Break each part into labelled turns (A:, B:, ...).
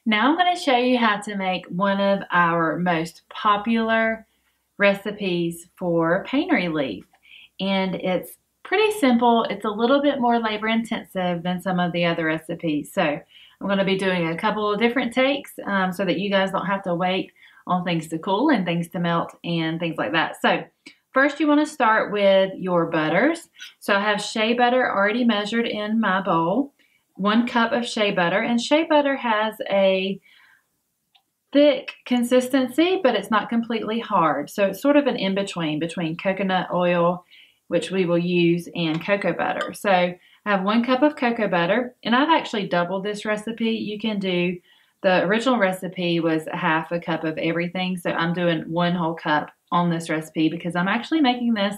A: Now I'm going to show you how to make one of our most popular recipes for pain relief. And it's pretty simple. It's a little bit more labor intensive than some of the other recipes. So I'm going to be doing a couple of different takes so that you guys don't have to wait on things to cool and things to melt and things like that. So first you want to start with your butters. So I have shea butter already measured in my bowl. 1 cup of shea butter, and shea butter has a thick consistency, but it's not completely hard. So it's sort of an in-between between coconut oil, which we will use, and cocoa butter. So I have 1 cup of cocoa butter, and I've actually doubled this recipe. You can do, the original recipe was 1/2 cup of everything, so I'm doing 1 whole cup on this recipe because I'm actually making this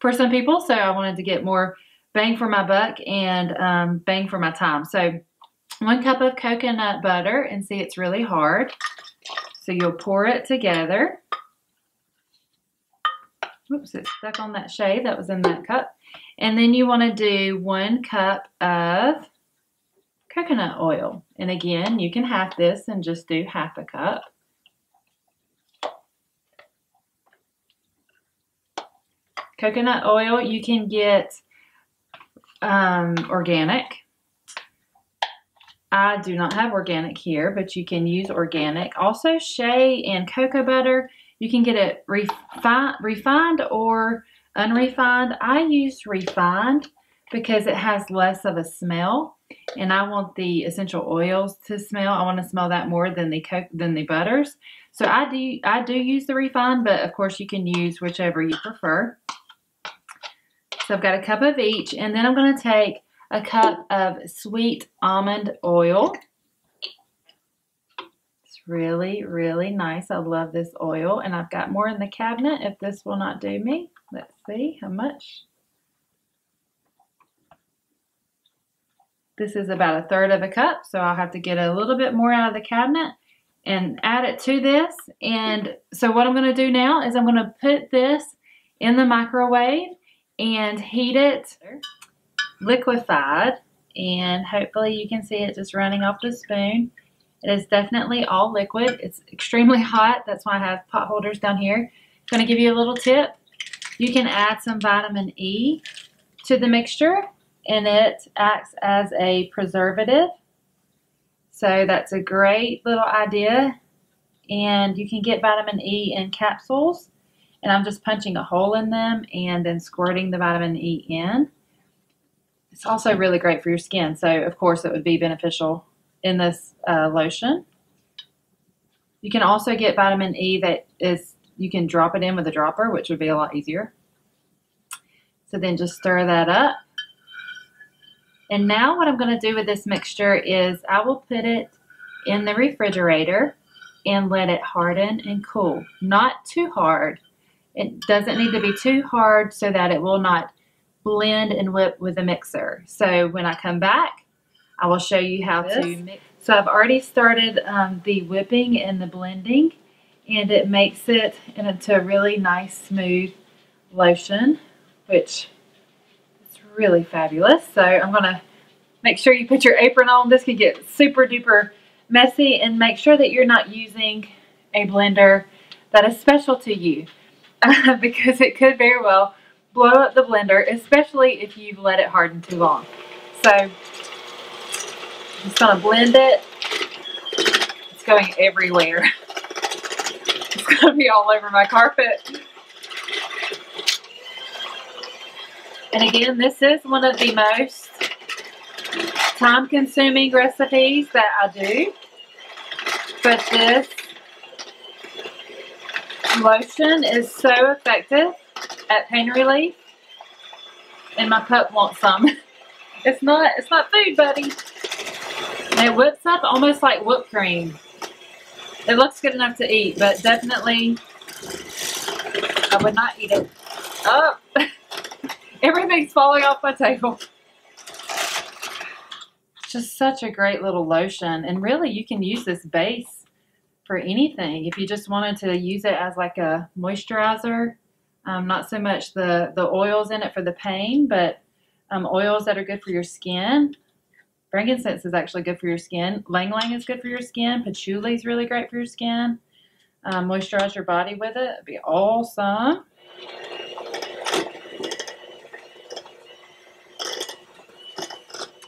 A: for some people, so I wanted to get more bang for my buck and bang for my time. So 1 cup of coconut butter, and see, it's really hard. So you'll pour it together. Oops, it's stuck on that shea that was in that cup. And then you want to do 1 cup of coconut oil. And again, you can half this and just do 1/2 cup. Coconut oil, you can get organic. I do not have organic here, but you can use organic. Also, shea and cocoa butter, you can get it refined or unrefined. I use refined because it has less of a smell, and I want the essential oils to smell. I want to smell that more than the butters. So I do use the refined, but of course you can use whichever you prefer. So I've got a cup of each, and then I'm going to take a cup of sweet almond oil. It's really, really nice. I love this oil, and I've got more in the cabinet if this will not do me. Let's see how much. This is about 1/3 cup, so I'll have to get a little bit more out of the cabinet and add it to this. And so what I'm going to do now is I'm going to put this in the microwave and heat it liquefied, and hopefully you can see it just running off the spoon. It is definitely all liquid. It's extremely hot. That's why I have pot holders down here. I'm going to give you a little tip. You can add some vitamin E to the mixture, and it acts as a preservative. So that's a great little idea. And you can get vitamin E in capsules. And I'm just punching a hole in them and then squirting the vitamin E in. It's also really great for your skin, so of course it would be beneficial in this lotion. You can also get vitamin E that is, you can drop it in with a dropper, which would be a lot easier. So then just stir that up. And now what I'm going to do with this mixture is I will put it in the refrigerator and let it harden and cool. Not too hard. It doesn't need to be too hard so that it will not blend and whip with the mixer. So when I come back, I will show you how to mix. So I've already started the whipping and the blending, and it makes it into a really nice smooth lotion, which is really fabulous. So I'm going to make sure you put your apron on. This could get super duper messy, and make sure that you're not using a blender that is special to you. Because it could very well blow up the blender, especially if you've let it harden too long. So I'm just going to blend it. It's going everywhere. It's going to be all over my carpet. And again, this is one of the most time-consuming recipes that I do. But this lotion is so effective at pain relief, and my pup wants some. It's not food, buddy. And it whips up almost like whipped cream. It looks good enough to eat, but definitely I would not eat it. Oh, everything's falling off my table. It's just such a great little lotion, and really you can use this base for anything. If you just wanted to use it as like a moisturizer, not so much the oils in it for the pain, but oils that are good for your skin. Frankincense is actually good for your skin. Lang Lang is good for your skin. Patchouli is really great for your skin. Moisturize your body with it. It'd be awesome.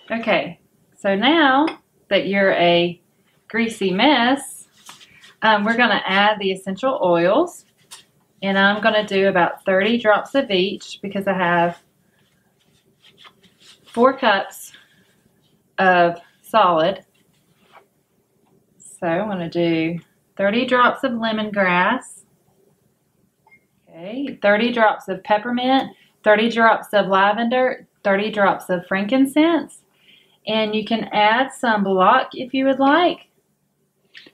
A: Okay, so now that you're a greasy mess, we're going to add the essential oils. And I'm going to do about 30 drops of each because I have 4 cups of solid. So I'm going to do 30 drops of lemongrass. Okay, 30 drops of peppermint, 30 drops of lavender, 30 drops of frankincense. And you can add some Bloc if you would like.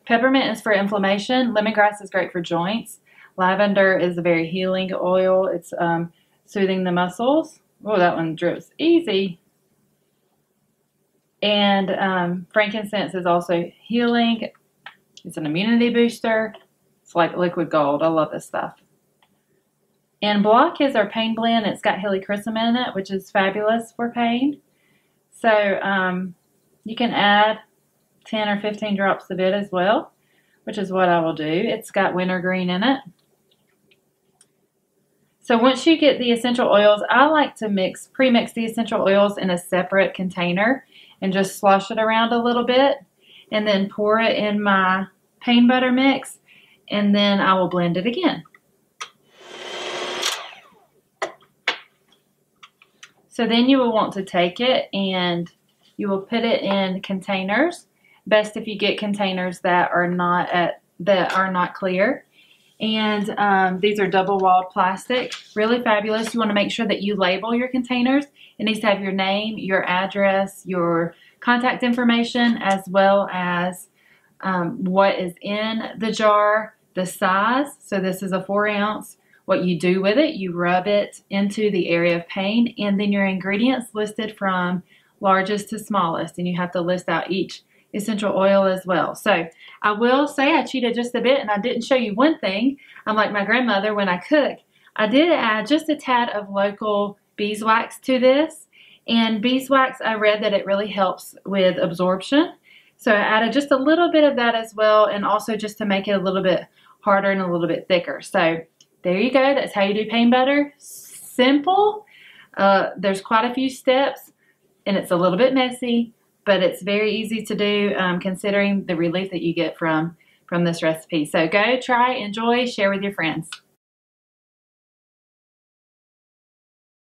A: Peppermint is for inflammation. Lemongrass is great for joints. Lavender is a very healing oil. It's soothing the muscles. Oh, that one drips easy. And frankincense is also healing. It's an immunity booster. It's like liquid gold. I love this stuff. And Bloc is our pain blend. It's got helichrysum in it, which is fabulous for pain. So you can add 10 or 15 drops of it as well, which is what I will do. It's got wintergreen in it. So once you get the essential oils, I like to pre-mix the essential oils in a separate container and just slosh it around a little bit and then pour it in my pain butter mix, and then I will blend it again. So then you will want to take it and you will put it in containers. Best if you get containers that are not clear. And these are double-walled plastic, really fabulous. You want to make sure that you label your containers. It needs to have your name, your address, your contact information, as well as what is in the jar, the size. So this is a 4-ounce. What you do with it, you rub it into the area of pain, and then your ingredients listed from largest to smallest, and you have to list out each essential oil as well. So I will say I cheated just a bit and I didn't show you one thing. I'm like my grandmother when I cook. I did add just a tad of local beeswax to this, and beeswax, I read that it really helps with absorption. So I added just a little bit of that as well, and also just to make it a little bit harder and a little bit thicker. So there you go. That's how you do pain butter. Simple. There's quite a few steps and it's a little bit messy, but it's very easy to do considering the relief that you get from this recipe. So go try, enjoy, share with your friends.